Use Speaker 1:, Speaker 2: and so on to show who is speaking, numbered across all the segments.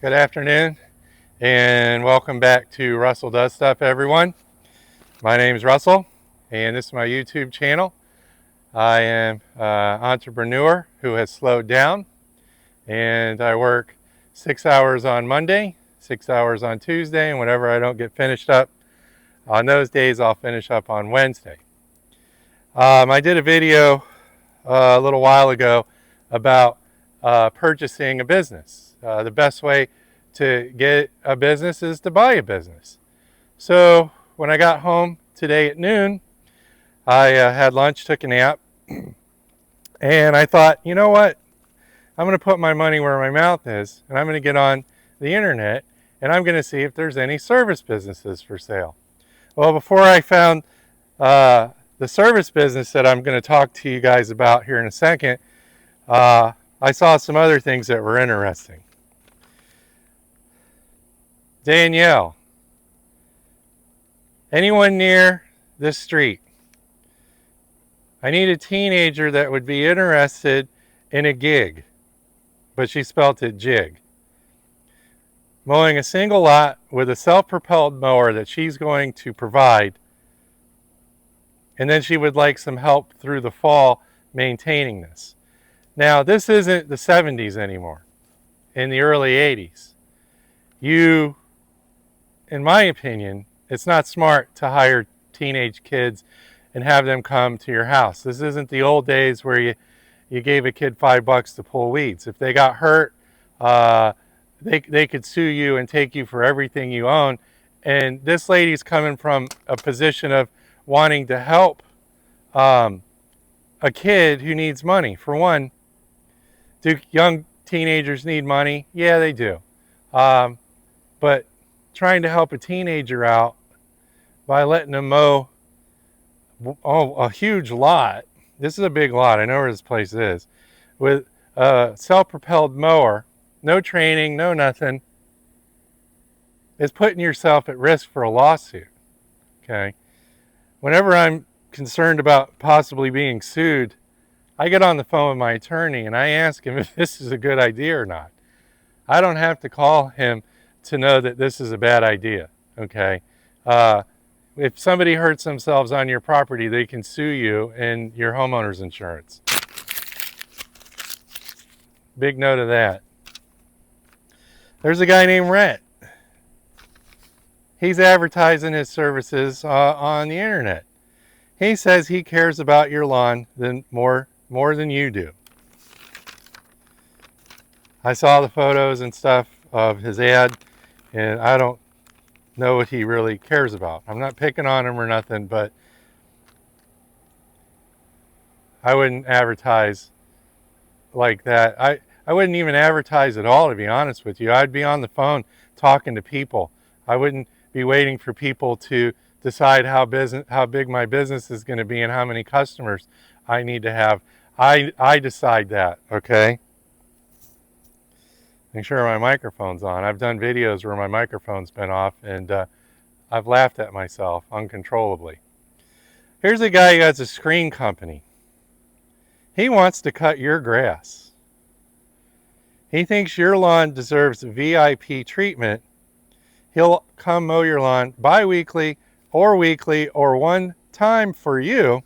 Speaker 1: Good afternoon, and welcome back to Russell Does Stuff, everyone. My name is Russell, and this is my YouTube channel. I am an entrepreneur who has slowed down, and I work 6 hours on Monday, 6 hours on Tuesday, and whenever I don't get finished up on those days, I'll finish up on Wednesday. I did a video a little while ago about purchasing a business. The best way to get a business is to buy a business. So when I got home today at noon, I had lunch, took a nap, and I thought, you know what? I'm going to put my money where my mouth is, and I'm going to get on the internet, and I'm going to see if there's any service businesses for sale. Well, before I found the service business that I'm going to talk to you guys about here in a second, I saw some other things that were interesting. Danielle, anyone near this street? I need a teenager that would be interested in a gig, but she spelt it jig. Mowing a single lot with a self-propelled mower that she's going to provide, and then she would like some help through the fall maintaining this. Now, this isn't the 70s anymore, in the early 80s. In my opinion, it's not smart to hire teenage kids and have them come to your house. This isn't the old days where you gave a kid $5 to pull weeds. If they got hurt, they could sue you and take you for everything you own. And this lady's coming from a position of wanting to help a kid who needs money. For one, do young teenagers need money? Yeah, they do. But trying to help a teenager out by letting them mow a huge lot. This is a big lot. I know where this place is. With a self-propelled mower, no training, no nothing, is putting yourself at risk for a lawsuit. Okay. Whenever I'm concerned about possibly being sued, I get on the phone with my attorney and I ask him if this is a good idea or not. I don't have to call him to know that this is a bad idea. Okay. If somebody hurts themselves on your property, they can sue you and your homeowner's insurance. Big note of that. There's a guy named Rhett. He's advertising his services on the internet. He says he cares about your lawn more than you do. I saw the photos and stuff of his ad, and I don't know what he really cares about. I'm not picking on him or nothing, but I wouldn't advertise like that. I wouldn't even advertise at all, to be honest with you. I'd be on the phone talking to people. I wouldn't be waiting for people to decide how big my business is going to be and how many customers I need to have. I decide that, okay? Make sure my microphone's on. I've done videos where my microphone's been off, and I've laughed at myself uncontrollably. Here's a guy who has a screen company. He wants to cut your grass. He thinks your lawn deserves VIP treatment. He'll come mow your lawn bi-weekly or weekly or one time for you.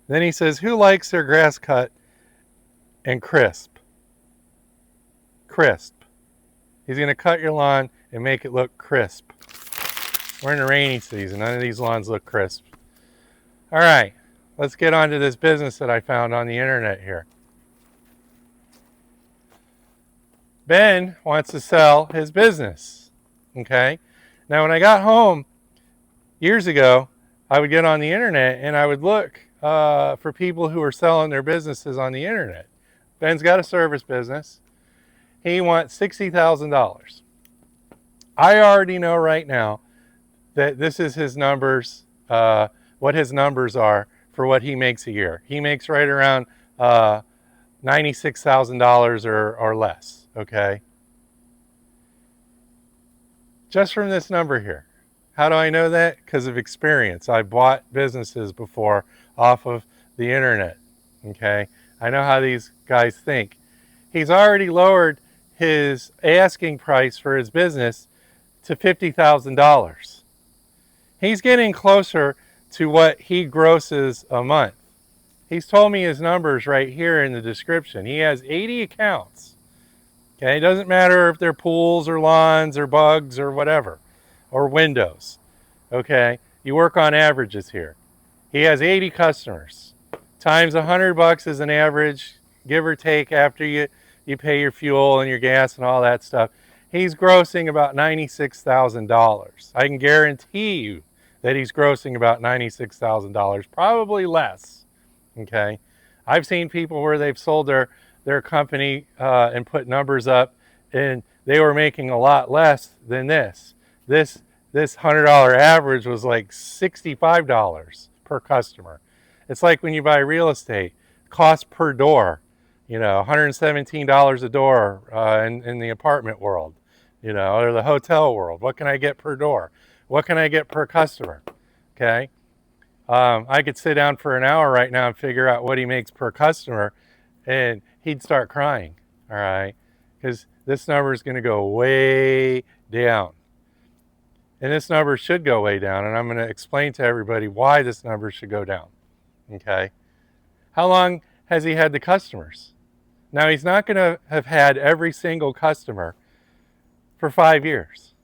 Speaker 1: Then he says, who likes their grass cut and crisp? Crisp. He's going to cut your lawn and make it look crisp. We're in the rainy season. None of these lawns look crisp. All right, let's get on to this business that I found on the internet here. Ben wants to sell his business. Okay. Now, when I got home years ago, I would get on the internet and I would look for people who are selling their businesses on the internet. Ben's got a service business. He wants $60,000. I already know right now that this is his numbers, what his numbers are for what he makes a year. He makes right around $96,000 or less, okay? Just from this number here. How do I know that? Because of experience. I bought businesses before off of the internet, okay? I know how these guys think. He's already lowered his asking price for his business to $50,000. He's getting closer to what he grosses a month. He's told me his numbers right here in the description. He has 80 accounts. Okay, it doesn't matter if they're pools or lawns or bugs or whatever, or windows. Okay, you work on averages here. He has 80 customers. Times $100 is an average, give or take, after you pay your fuel and your gas and all that stuff. He's grossing about $96,000. I can guarantee you that he's grossing about $96,000, probably less. Okay, I've seen people where they've sold their company and put numbers up, and they were making a lot less than this. This $100 average was like $65 per customer. It's like when you buy real estate, cost per door, you know, $117 a door in the apartment world, you know, or the hotel world. What can I get per door? What can I get per customer? Okay. I could sit down for an hour right now and figure out what he makes per customer, and he'd start crying, all right? Because this number is going to go way down. And this number should go way down, and I'm going to explain to everybody why this number should go down, okay? How long has he had the customers? Now, he's not going to have had every single customer for 5 years,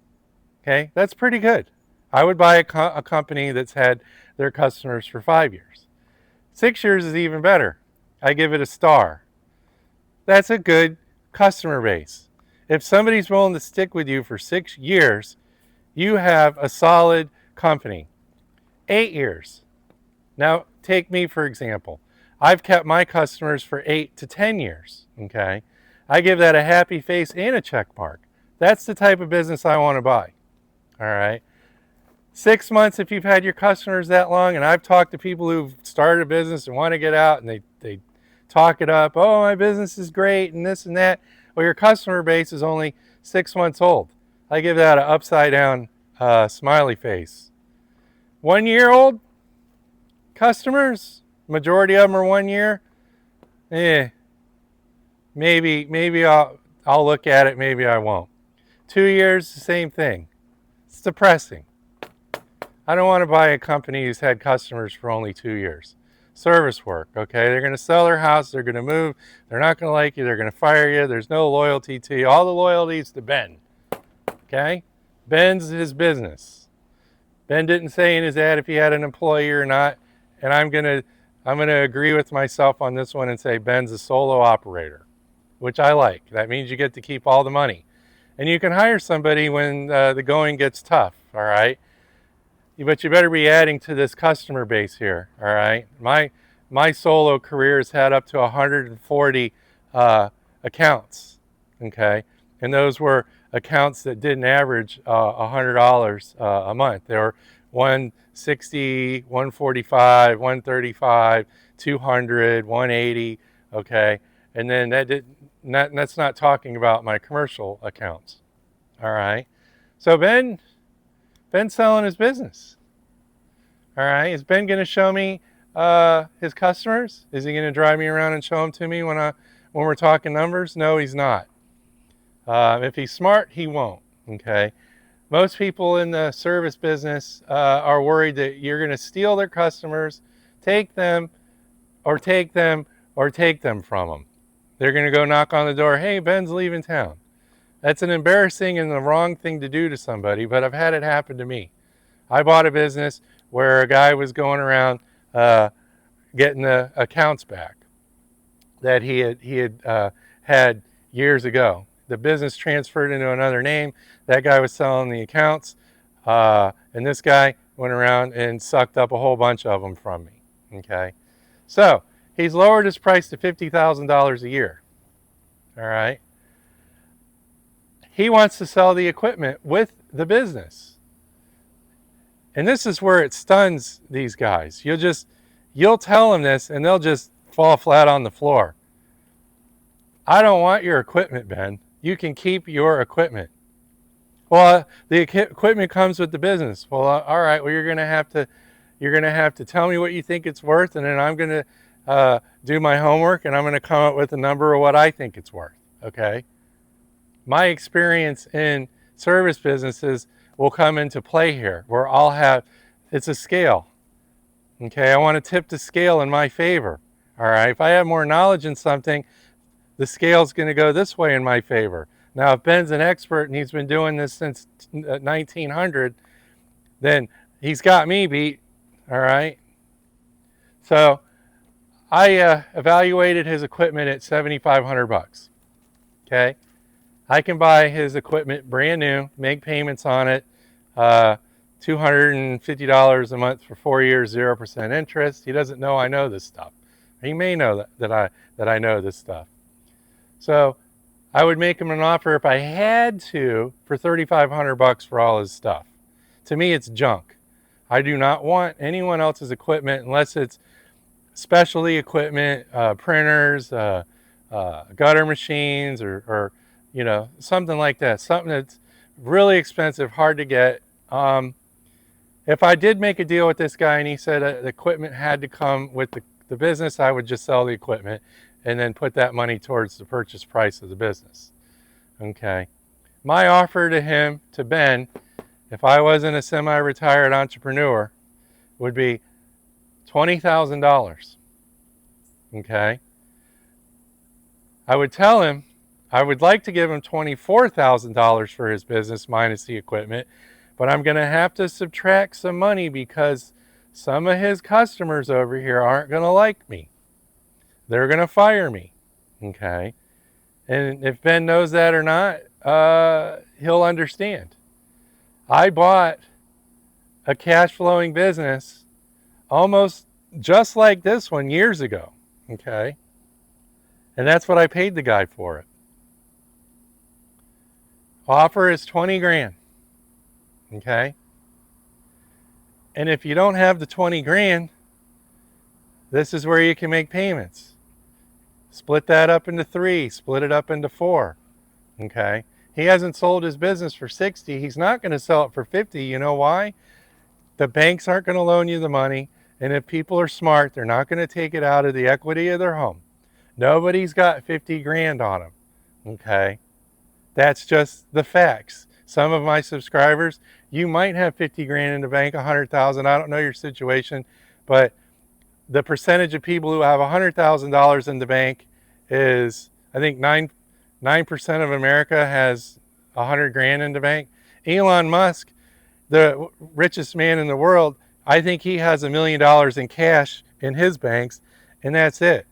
Speaker 1: okay? That's pretty good. I would buy a company that's had their customers for 5 years. 6 years is even better. I give it a star. That's a good customer base. If somebody's willing to stick with you for 6 years, you have a solid company. 8 years. Now, take me for example. I've kept my customers for 8 to 10 years, okay? I give that a happy face and a check mark. That's the type of business I want to buy, all right? 6 months, if you've had your customers that long, and I've talked to people who've started a business and want to get out, and they talk it up, oh, my business is great, and this and that. Well, your customer base is only 6 months old. I give that an upside down smiley face. 1 year old customers, majority of them are 1 year. Maybe I'll look at it, maybe I won't. 2 years, the same thing. It's depressing. I don't want to buy a company who's had customers for only 2 years. Service work, okay? They're going to sell their house, they're going to move, they're not going to like you, they're going to fire you, there's no loyalty to you. All the loyalty is to Ben, okay? Ben's his business. Ben didn't say in his ad if he had an employee or not, and I'm going to agree with myself on this one and say Ben's a solo operator, which I like. That means you get to keep all the money. And you can hire somebody when the going gets tough, all right? But you better be adding to this customer base here, all right? My solo career has had up to 140 accounts, okay? And those were accounts that didn't average $100 a month. They were 160, 145, 135, 200, 180, okay? And then that's not talking about my commercial accounts, all right? So Ben's selling his business. All right, is Ben going to show me his customers? Is he going to drive me around and show them to me when we're talking numbers? No, he's not. If he's smart, he won't. Okay. Most people in the service business are worried that you're going to steal their customers, take them from them. They're going to go knock on the door. Hey, Ben's leaving town. That's an embarrassing and the wrong thing to do to somebody, but I've had it happen to me. I bought a business where a guy was going around getting the accounts back that he had years ago. The business transferred into another name. That guy was selling the accounts, and this guy went around and sucked up a whole bunch of them from me. Okay, so he's lowered his price to $50,000 a year. All right. He wants to sell the equipment with the business. And this is where it stuns these guys. You'll tell them this and they'll just fall flat on the floor. I don't want your equipment, Ben. You can keep your equipment. Well, the equipment comes with the business. Well, all right. Well, you're going to have to tell me what you think it's worth, and then I'm going to do my homework, and I'm going to come up with a number of what I think it's worth. Okay. my experience in service businesses will come into play here, where I'll have, it's a scale. Okay, I want to tip the scale in my favor. All right, if I have more knowledge in something, the scale's going to go this way in my favor. Now, if Ben's an expert and he's been doing this since 1900, then he's got me beat. All right. So I evaluated his equipment at $7,500. Okay. I can buy his equipment brand new, make payments on it, $250 a month for 4 years, 0% interest. He doesn't know I know this stuff. He may know that I know this stuff. So I would make him an offer if I had to for $3,500 for all his stuff. To me, it's junk. I do not want anyone else's equipment unless it's specialty equipment, printers, gutter machines, or you know, something like that. Something that's really expensive, hard to get. If I did make a deal with this guy and he said the equipment had to come with the business, I would just sell the equipment and then put that money towards the purchase price of the business. Okay. My offer to him, to Ben, if I wasn't a semi-retired entrepreneur, would be $20,000. Okay. I would tell him I would like to give him $24,000 for his business minus the equipment, but I'm going to have to subtract some money because some of his customers over here aren't going to like me. They're going to fire me. Okay. And if Ben knows that or not, he'll understand. I bought a cash flowing business almost just like this one years ago. Okay. And that's what I paid the guy for it. Offer is 20 grand. Okay. And if you don't have the 20 grand, this is where you can make payments. Split that up into 3, split it up into 4. Okay. He hasn't sold his business for 60. He's not going to sell it for 50. You know why? The banks aren't going to loan you the money. And if people are smart, they're not going to take it out of the equity of their home. Nobody's got 50 grand on them. Okay. That's just the facts. Some of my subscribers, you might have 50 grand in the bank, 100,000. I don't know your situation, but the percentage of people who have $100,000 in the bank is, I think 9% of America has 100 grand in the bank. Elon Musk, the richest man in the world, I think he has $1 million in cash in his banks, and that's it.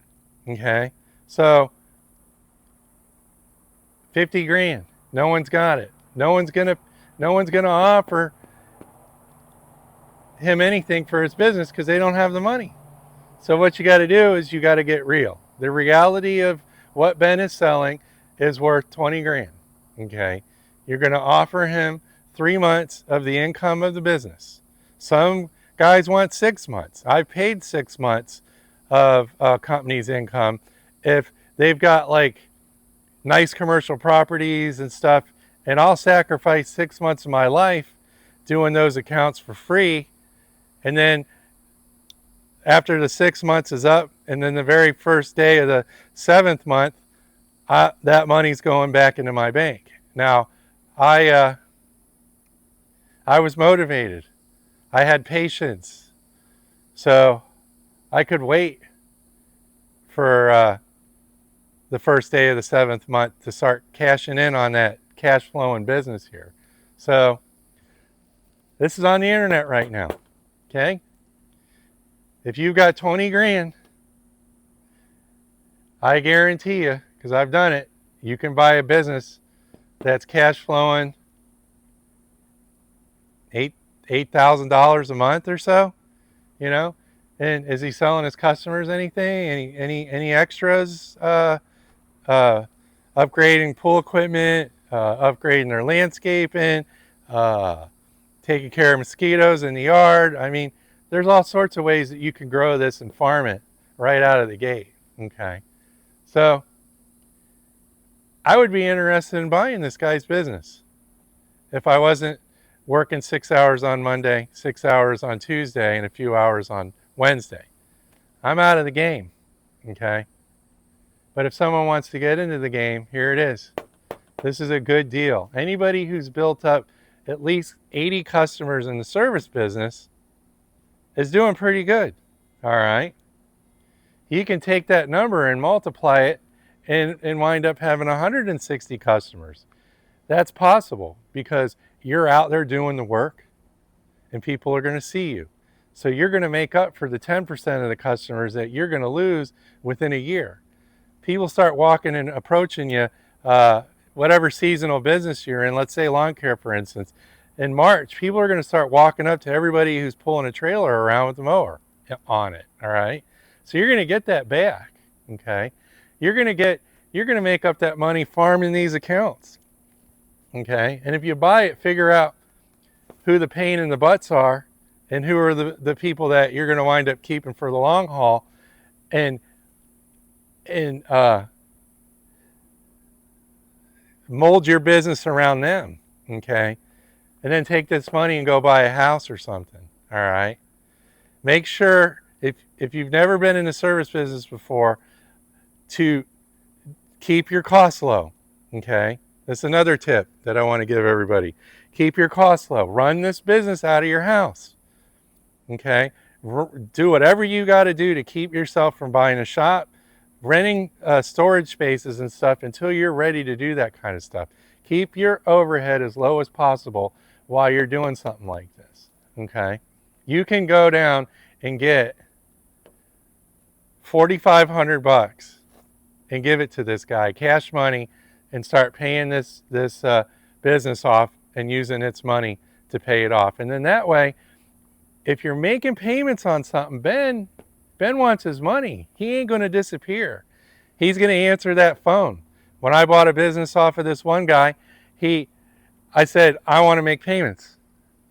Speaker 1: Okay. So 50 grand. No one's got it. No one's gonna offer him anything for his business because they don't have the money. So what you got to do is you got to get real. The reality of what Ben is selling is worth 20 grand. Okay. You're going to offer him 3 months of the income of the business. Some guys want 6 months. I've paid 6 months of a company's income if they've got like nice commercial properties and stuff, and I'll sacrifice 6 months of my life doing those accounts for free. And then after the 6 months is up, and then the very first day of the 7th month, that money's going back into my bank. Now, I was motivated. I had patience. So I could wait for the first day of the 7th month to start cashing in on that cash flowing business here. So this is on the internet right now. Okay. If you've got 20 grand, I guarantee you, because I've done it, you can buy a business that's cash flowing $8,000 a month or so, you know. And is he selling his customers anything? Any extras? Upgrading pool equipment, upgrading their landscaping, taking care of mosquitoes in the yard. I mean, there's all sorts of ways that you can grow this and farm it right out of the gate. Okay. So I would be interested in buying this guy's business if I wasn't working 6 hours on Monday, 6 hours on Tuesday, and a few hours on Wednesday. I'm out of the game. Okay. But if someone wants to get into the game, here it is. This is a good deal. Anybody who's built up at least 80 customers in the service business is doing pretty good. All right. You can take that number and multiply it and wind up having 160 customers. That's possible because you're out there doing the work and people are going to see you. So you're going to make up for the 10% of the customers that you're going to lose within a year. People start walking and approaching you, whatever seasonal business you're in, let's say lawn care, for instance. In March, people are going to start walking up to everybody who's pulling a trailer around with a mower on it, all right? So you're going to get that back, okay? You're going to make up that money farming these accounts, okay? And if you buy it, figure out who the pain in the butts are and who are the people that you're going to wind up keeping for the long haul, and mold your business around them, okay? And then take this money and go buy a house or something, all right? Make sure, if you've never been in the service business before, to keep your costs low, okay? That's another tip that I want to give everybody. Keep your costs low. Run this business out of your house, okay? Do whatever you got to do to keep yourself from buying a shop, renting storage spaces and stuff until you're ready to do that kind of stuff. Keep your overhead as low as possible while you're doing something like this, okay? You can go down and get $4,500 and give it to this guy, cash money, and start paying this business off and using its money to pay it off. And then that way, if you're making payments on something, Ben wants his money. He ain't going to disappear. He's going to answer that phone. When I bought a business off of this one guy, I said, I want to make payments.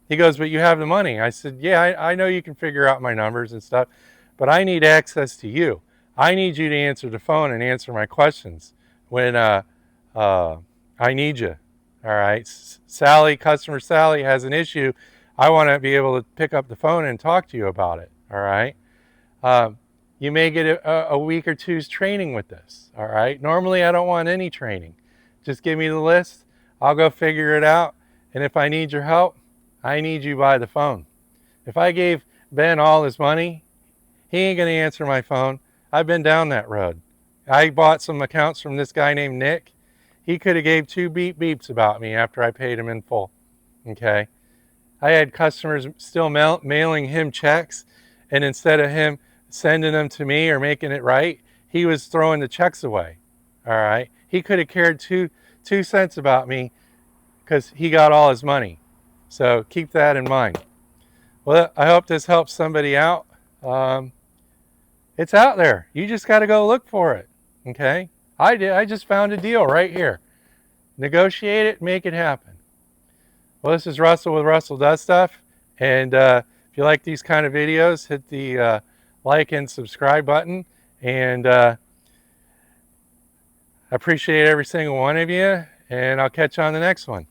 Speaker 1: He goes, but you have the money. I said, yeah, I know you can figure out my numbers and stuff, but I need access to you. I need you to answer the phone and answer my questions when I need you. All right. Customer Sally has an issue. I want to be able to pick up the phone and talk to you about it. All right. You may get a week or two's training with this. All right. Normally, I don't want any training. Just give me the list. I'll go figure it out. And if I need your help, I need you by the phone. If I gave Ben all his money, he ain't going to answer my phone. I've been down that road. I bought some accounts from this guy named Nick. He could have gave 2 beeps about me after I paid him in full. Okay. I had customers still mailing him checks, and instead of him sending them to me or making it right, he was throwing the checks away. All right. He could have cared two cents about me because he got all his money. So keep that in mind. Well, I hope this helps somebody out. It's out there. You just got to go look for it. Okay. I did. I just found a deal right here. Negotiate it, make it happen. Well, this is Russell with Russell Does Stuff. And if you like these kind of videos, hit the like and subscribe button. And I appreciate every single one of you. And I'll catch you on the next one.